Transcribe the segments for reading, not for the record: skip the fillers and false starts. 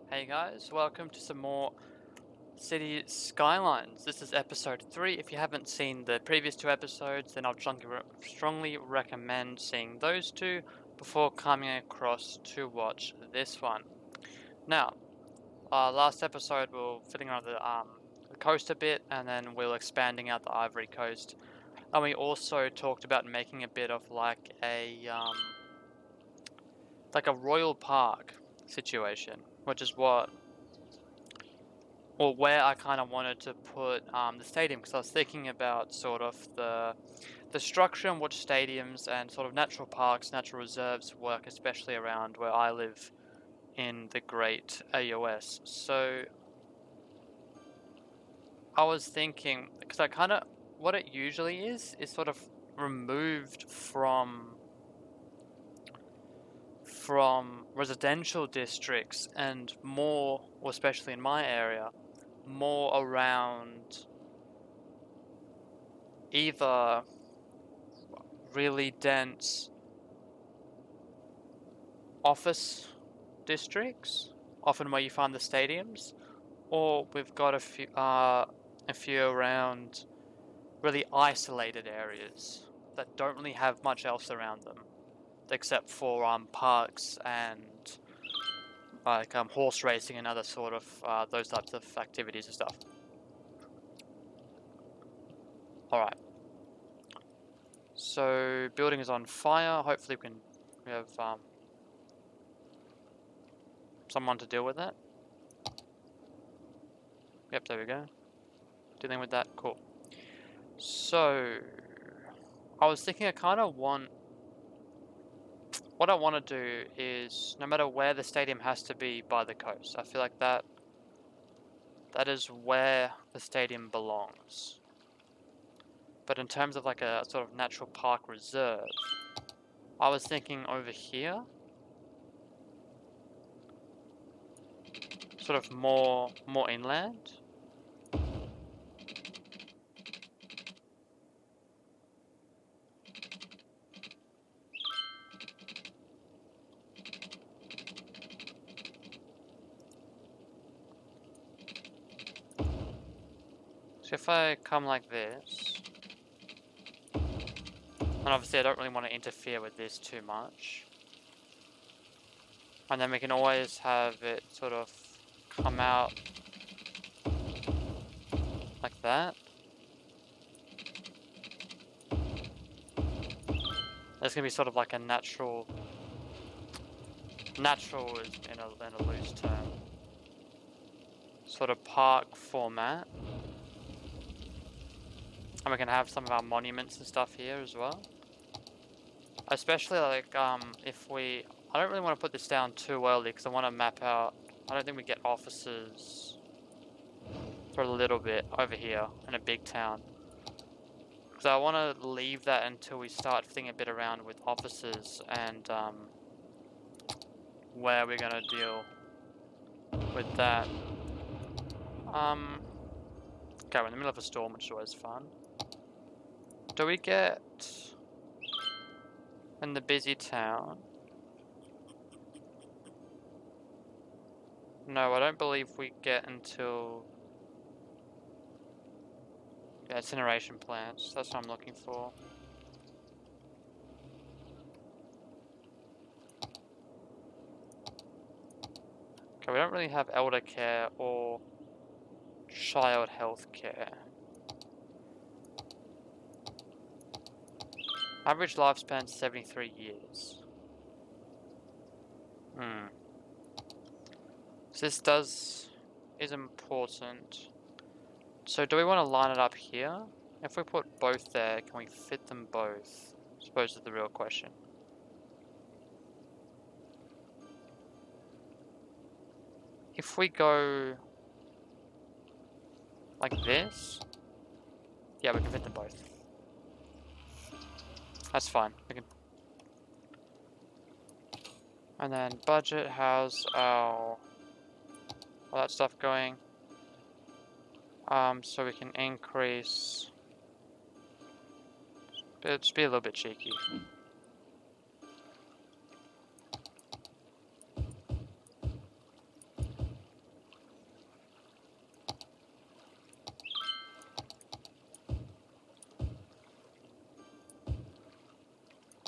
Hey guys, welcome to some more City Skylines. This is episode 3. If you haven't seen the previous two episodes, then I'll strongly recommend seeing those two before coming across to watch this one. Now, last episode we were filling around the coast a bit, and then we were expanding out the Ivory Coast. And we also talked about making a bit of like a royal park situation, which is where I kind of wanted to put the stadium, because I was thinking about sort of the structure and which stadiums and sort of natural parks, natural reserves work, especially around where I live in the Great AOS. So I was thinking, because I kind of what it usually is sort of removed from residential districts and more, or especially in my area, more around either really dense office districts, often where you find the stadiums, or we've got a few around really isolated areas that don't really have much else around them, except for parks and like horse racing and other sort of those types of activities and stuff. Alright. So, building is on fire. Hopefully we have someone to deal with that. Yep, there we go. Dealing with that, cool. So, I was thinking what I want to do is, no matter where the stadium has to be by the coast, I feel like that is where the stadium belongs. But in terms of like a sort of natural park reserve, I was thinking over here, sort of more inland. So if I come like this, and obviously I don't really want to interfere with this too much, and then we can always have it sort of come out like that. There's gonna be sort of like a natural is in a loose term, sort of park format. And we can have some of our monuments and stuff here as well. Especially like if I don't really want to put this down too early, because I want to map out. I don't think we get offices for a little bit over here in a big town, because I want to leave that until we start thinking a bit around with offices and where we're gonna deal with that. Okay, we're in the middle of a storm, which is always fun. Do we get in the busy town? No, I don't believe we get until incineration plants. That's what I'm looking for. Okay, we don't really have elder care or child health care. Average lifespan 73 years. So this is important. So do we want to line it up here? If we put both there, can we fit them both? I suppose is the real question. If we go like this, yeah, we can fit them both. That's fine. We can. And then budget, how's all that stuff going? So we can increase. Just be a little bit cheeky.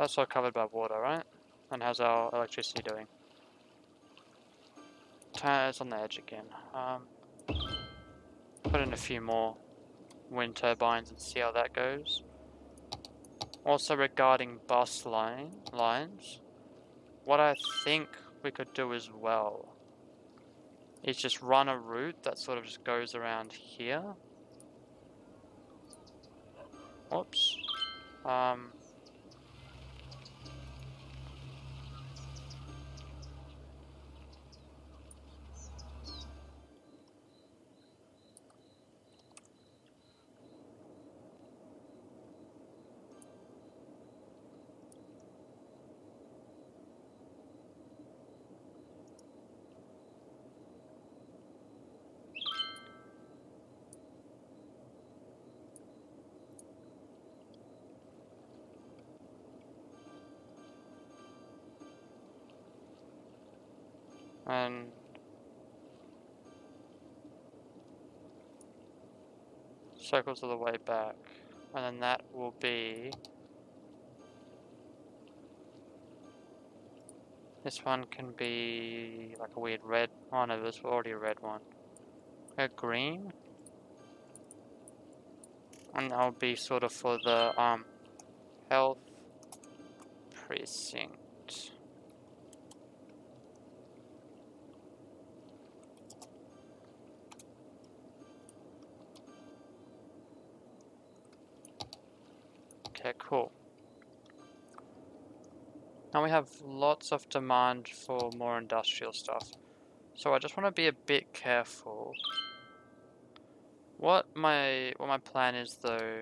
That's all covered by water, right? And how's our electricity doing? It's on the edge again. Put in a few more wind turbines and see how that goes. Also regarding bus lines, what I think we could do as well is just run a route that sort of just goes around here. Whoops. And circles all the way back. And then that will be... This one can be like a weird red. Oh no, there's already a red one. A green. And that'll be sort of for the health precinct. Okay, cool. Now we have lots of demand for more industrial stuff. So I just want to be a bit careful. What my plan is though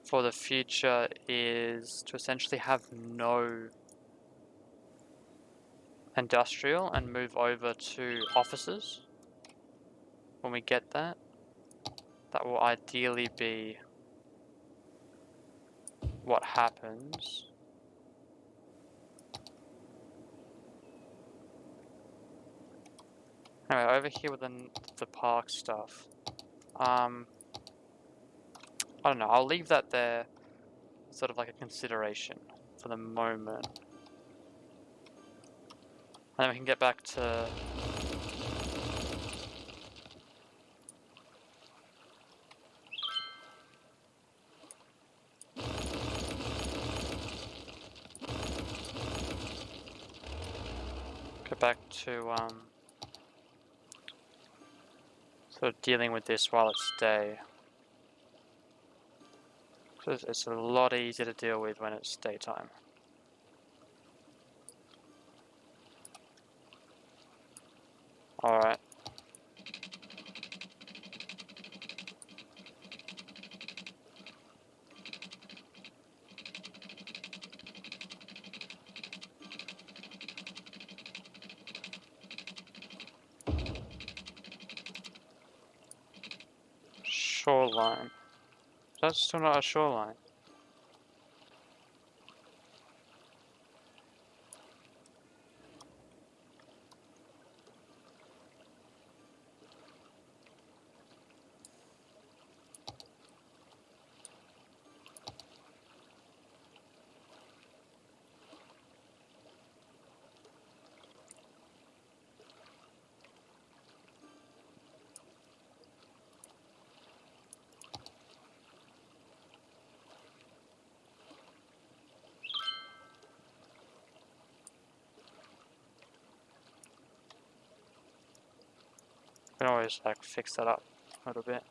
for the future is to essentially have no industrial and move over to offices when we get that. That will ideally be what happens. Anyway, over here with the park stuff. I don't know, I'll leave that there, sort of like a consideration for the moment. And then we can get back to... Get back to, sort of dealing with this while it's day. Because it's a lot easier to deal with when it's daytime. Alright. Shoreline. That's still not a shoreline. We can always like fix that up a little bit.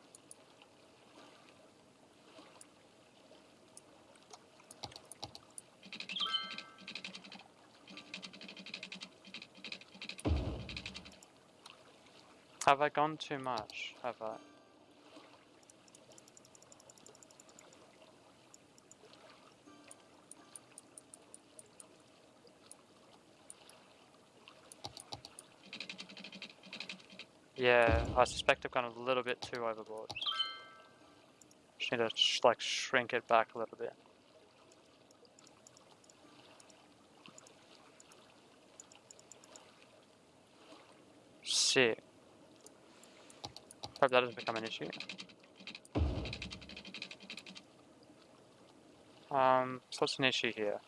Have I gone too much? Have I? Yeah, I suspect I've gone a little bit too overboard. Just need to like shrink it back a little bit. Sick. Hope that doesn't become an issue. So what's an issue here?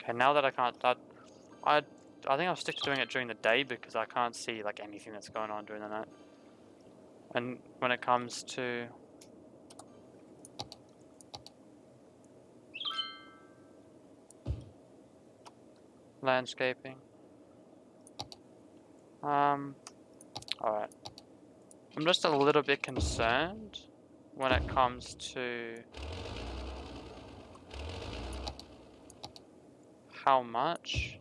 Okay, now that I can't, I think I'll stick to doing it during the day because I can't see like anything that's going on during the night. And when it comes to landscaping, alright. I'm just a little bit concerned when it comes to how much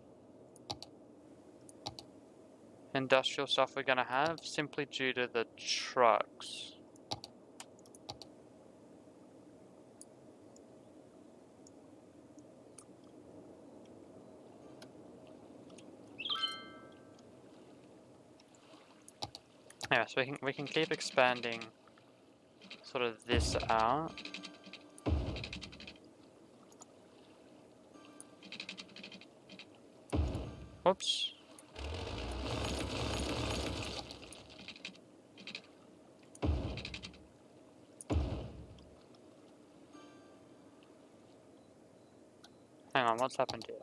industrial stuff we're gonna have simply due to the trucks. Yeah, so we can keep expanding sort of this out. Whoops. Hang on, what's happened here?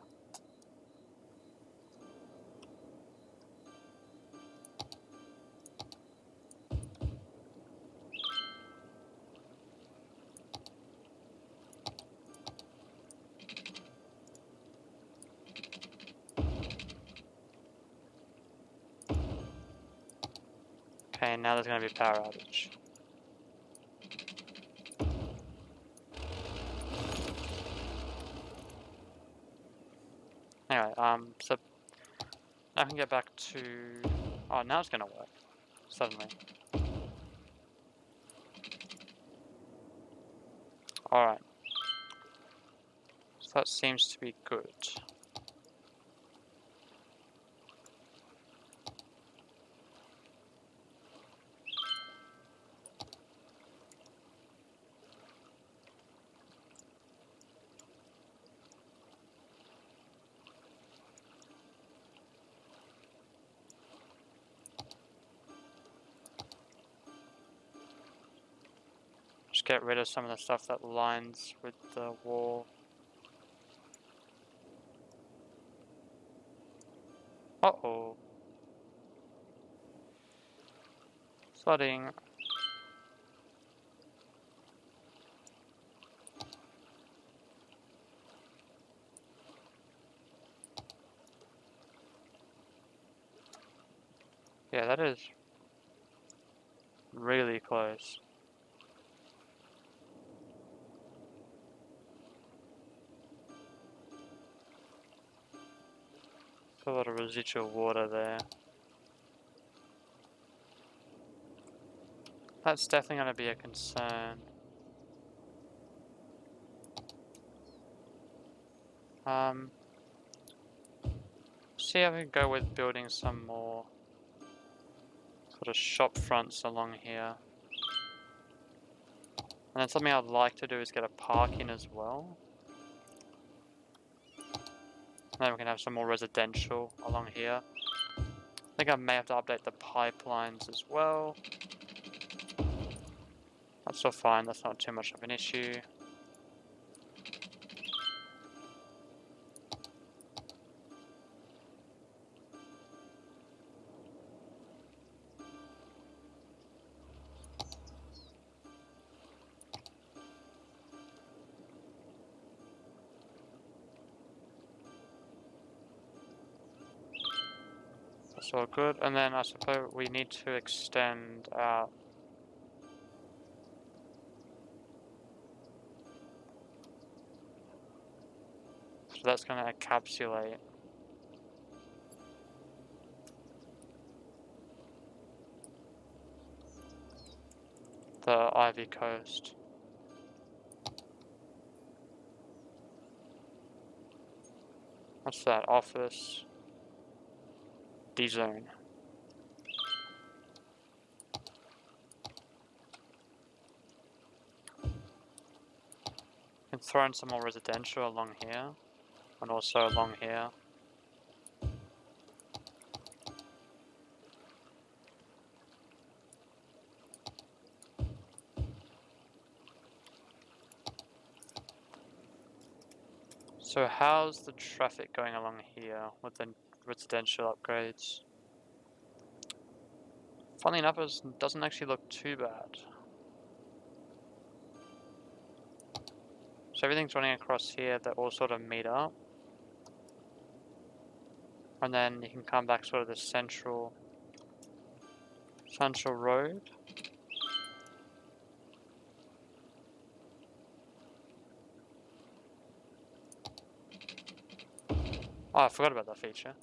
Okay, now there's gonna be a power outage. Anyway, so I can get back to... Oh, now it's gonna work. Suddenly. Alright. So that seems to be good. Just get rid of some of the stuff that lines with the wall. Uh-oh. Flooding. Yeah, that is really close. A lot of residual water there. That's definitely going to be a concern. See if we can go with building some more sort of shop fronts along here. And then something I'd like to do is get a park in as well. And then we can have some more residential along here. I think I may have to update the pipelines as well. That's still fine, that's not too much of an issue. That's all good. And then I suppose we need to extend out. So that's going to encapsulate the Ivy Coast. What's that? Office. D-zone. And throw in some more residential along here. And also along here. So how's the traffic going along here with the residential upgrades? Funnily enough, it doesn't actually look too bad. So everything's running across here, they all sort of meet up. And then you can come back sort of the central road. Oh, I forgot about that feature.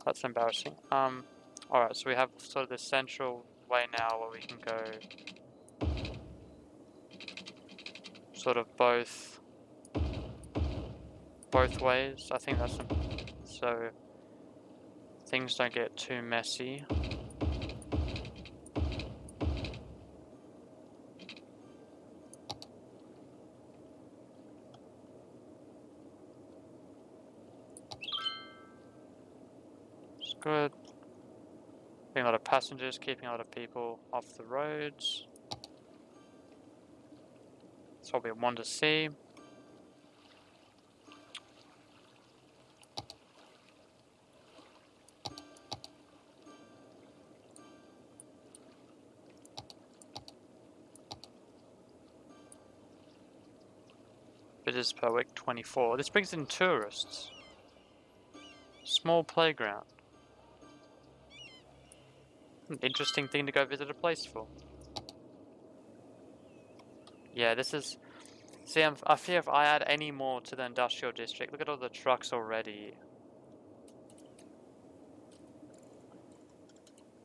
That's embarrassing. Alright, so we have sort of the central way now where we can go sort of both ways. I think that's so things don't get too messy. It's good. Getting a lot of passengers, keeping a lot of people off the roads. That's what we want to see. Visitors per week 24. This brings in tourists. Small playground. An interesting thing to go visit a place for. Yeah, this is... See, I fear if I add any more to the industrial district, look at all the trucks already.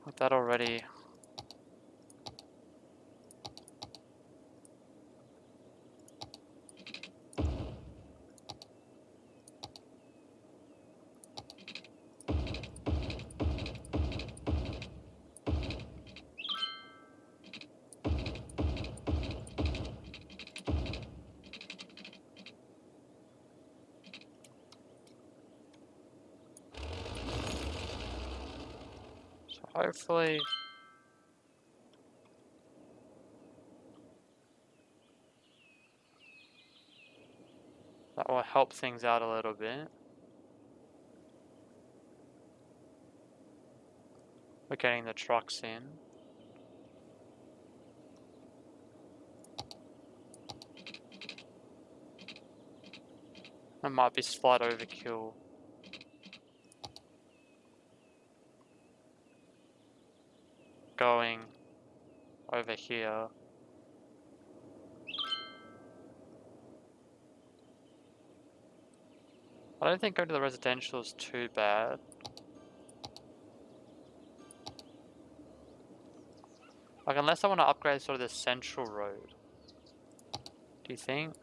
Look, that already... So hopefully... that will help things out a little bit. We're getting the trucks in. That might be slight overkill. Going over here. I don't think going to the residential is too bad. Like, unless I want to upgrade sort of the central road. Do you think?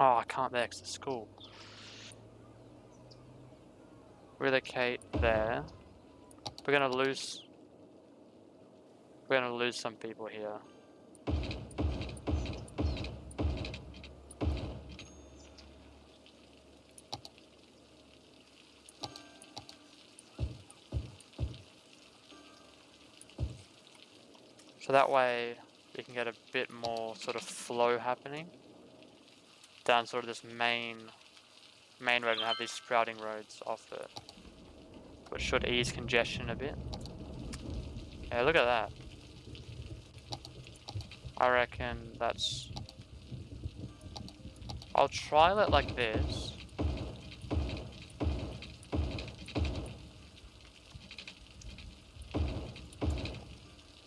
Oh, I can't there 'cause the school. Relocate there. We're gonna lose some people here. So that way we can get a bit more sort of flow happening down sort of this main road and have these sprouting roads off it, which should ease congestion a bit. Yeah, look at that. I reckon that's... I'll trial it like this.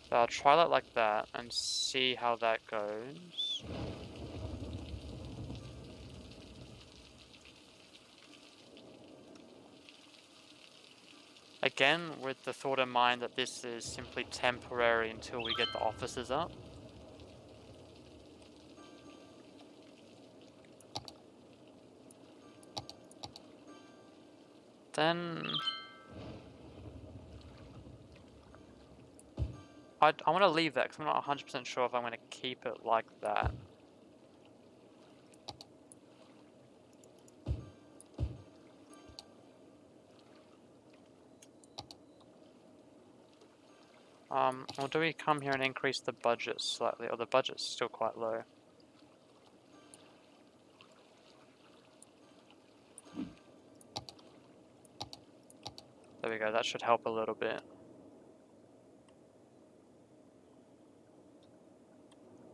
So I'll trial it like that and see how that goes. Again, with the thought in mind that this is simply temporary until we get the offices up. Then I want to leave that because I'm not 100% sure if I'm going to keep it like that. Or do we come here and increase the budget slightly? Or the budget's still quite low. There we go, that should help a little bit.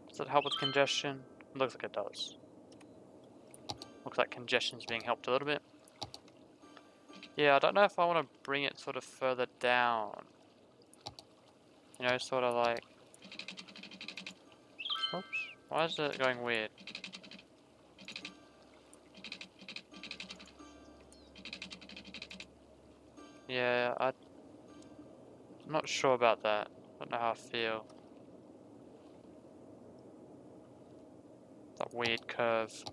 Does it help with congestion? It looks like it does. Looks like congestion's being helped a little bit. Yeah, I don't know if I want to bring it sort of further down. You know, sort of like... Oops, why is it going weird? Yeah, I'm not sure about that. I don't know how I feel. That weird curve.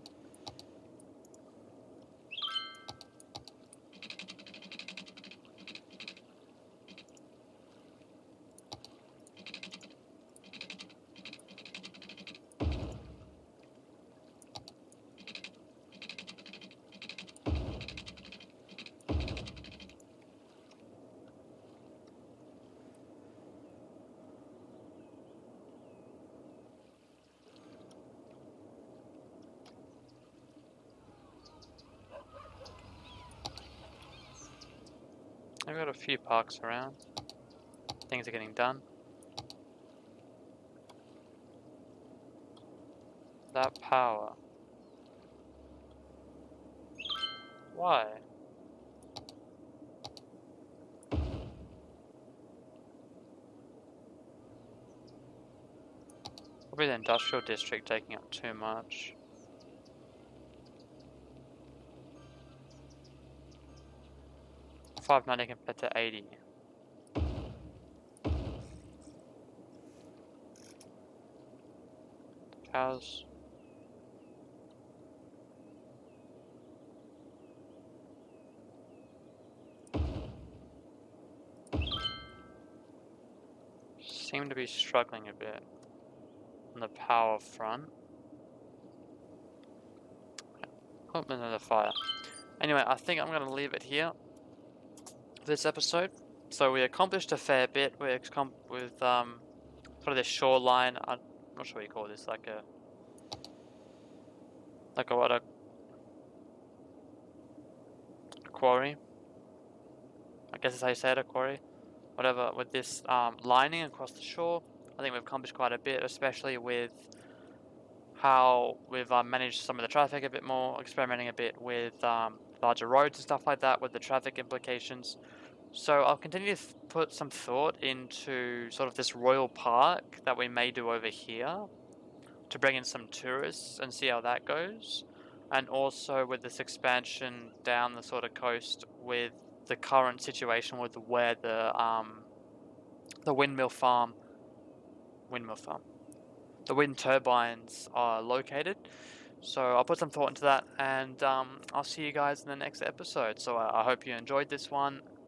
I've got a few parks around. Things are getting done. That power. Why? Probably the industrial district taking up too much. $590 compared to 80. Cows. Seem to be struggling a bit on the power front. Oh, another fire. Anyway, I think I'm going to leave it here for this episode. So we accomplished a fair bit with sort of this shoreline. I'm not sure what you call this, like a quarry. I guess that's how you say it, a quarry. Whatever, with this lining across the shore. I think we've accomplished quite a bit, especially with how we've managed some of the traffic a bit more, experimenting a bit with larger roads and stuff like that with the traffic implications. So I'll continue to put some thought into sort of this royal park that we may do over here to bring in some tourists and see how that goes. And also with this expansion down the sort of coast with the current situation with where the the wind turbines are located. So I'll put some thought into that, and I'll see you guys in the next episode. So I hope you enjoyed this one.